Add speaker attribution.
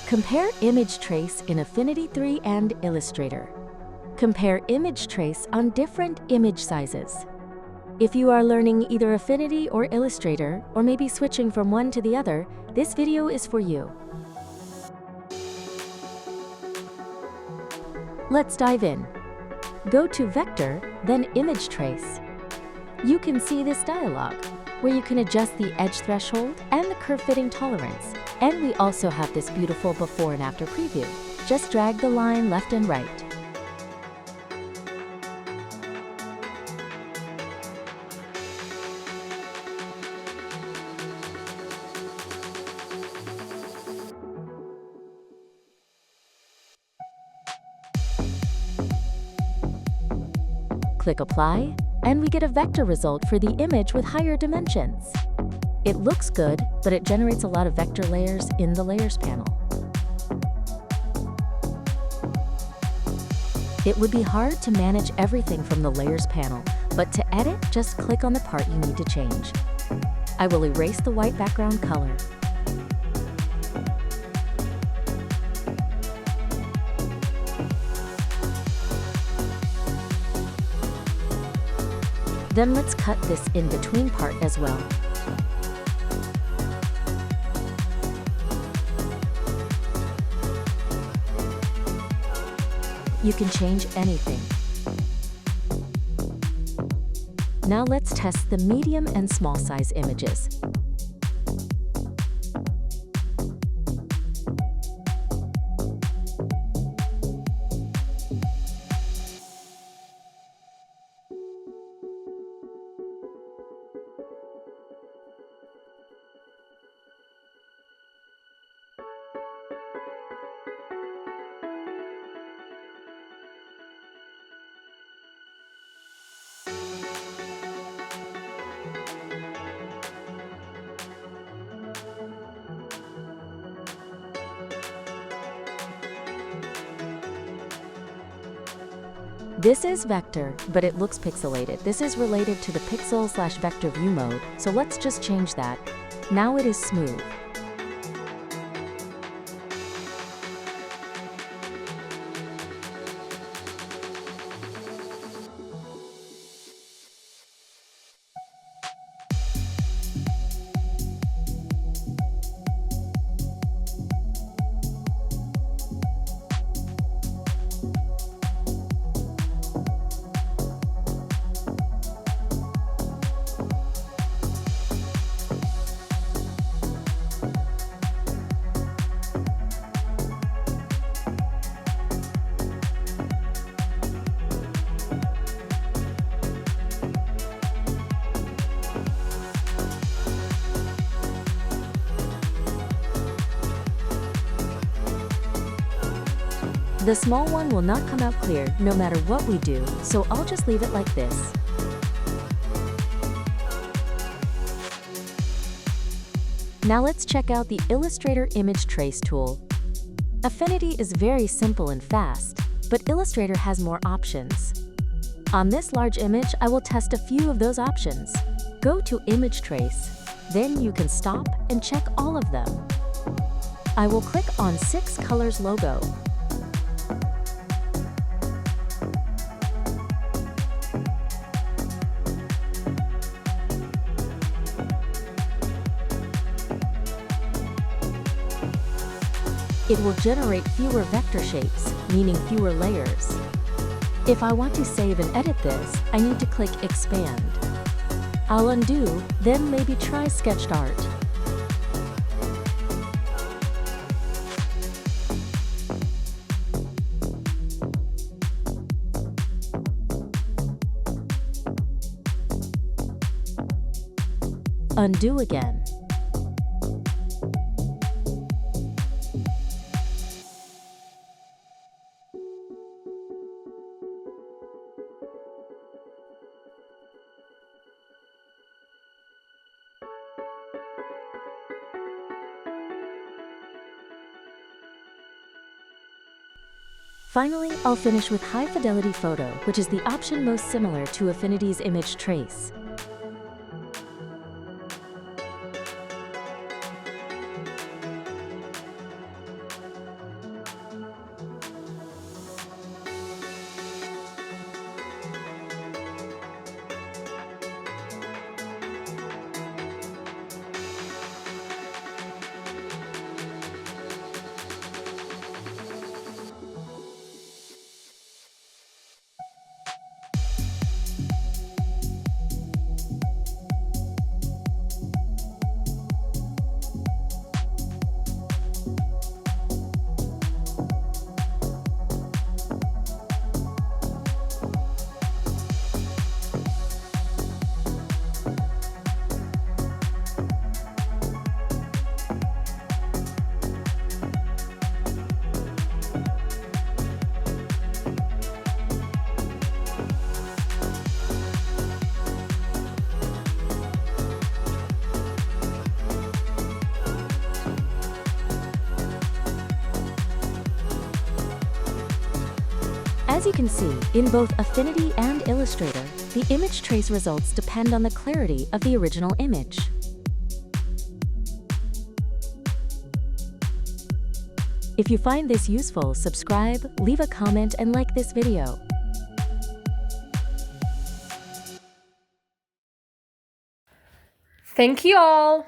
Speaker 1: Compare image trace in Affinity 3 and Illustrator. Compare image trace on different image sizes. If you are learning either Affinity or Illustrator, or maybe switching from one to the other, this video is for you. Let's dive in. Go to Vector, then Image Trace. You can see this dialog, where you can adjust the edge threshold and the curve fitting tolerance. And we also have this beautiful before and after preview. Just drag the line left and right. Click Apply, and we get a vector result for the image with higher dimensions. It looks good, but it generates a lot of vector layers in the Layers panel. It would be hard to manage everything from the Layers panel, but to edit, just click on the part you need to change. I will erase the white background color. Then let's cut this in-between part as well. You can change anything. Now let's test the medium and small size images. This is vector, but it looks pixelated. This is related to the pixel/vector view mode, so let's just change that. Now it is smooth. The small one will not come out clear no matter what we do, so I'll just leave it like this. Now let's check out the Illustrator Image Trace tool. Affinity is very simple and fast, but Illustrator has more options. On this large image, I will test a few of those options. Go to Image Trace, then you can stop and check all of them. I will click on 6 Colors logo. It will generate fewer vector shapes, meaning fewer layers. If I want to save and edit this, I need to click Expand. I'll undo, then maybe try sketched art. Undo again. Finally, I'll finish with High Fidelity Photo, which is the option most similar to Affinity's image trace. As you can see, in both Affinity and Illustrator, the image trace results depend on the clarity of the original image. If you find this useful, subscribe, leave a comment, and like this video.
Speaker 2: Thank you all.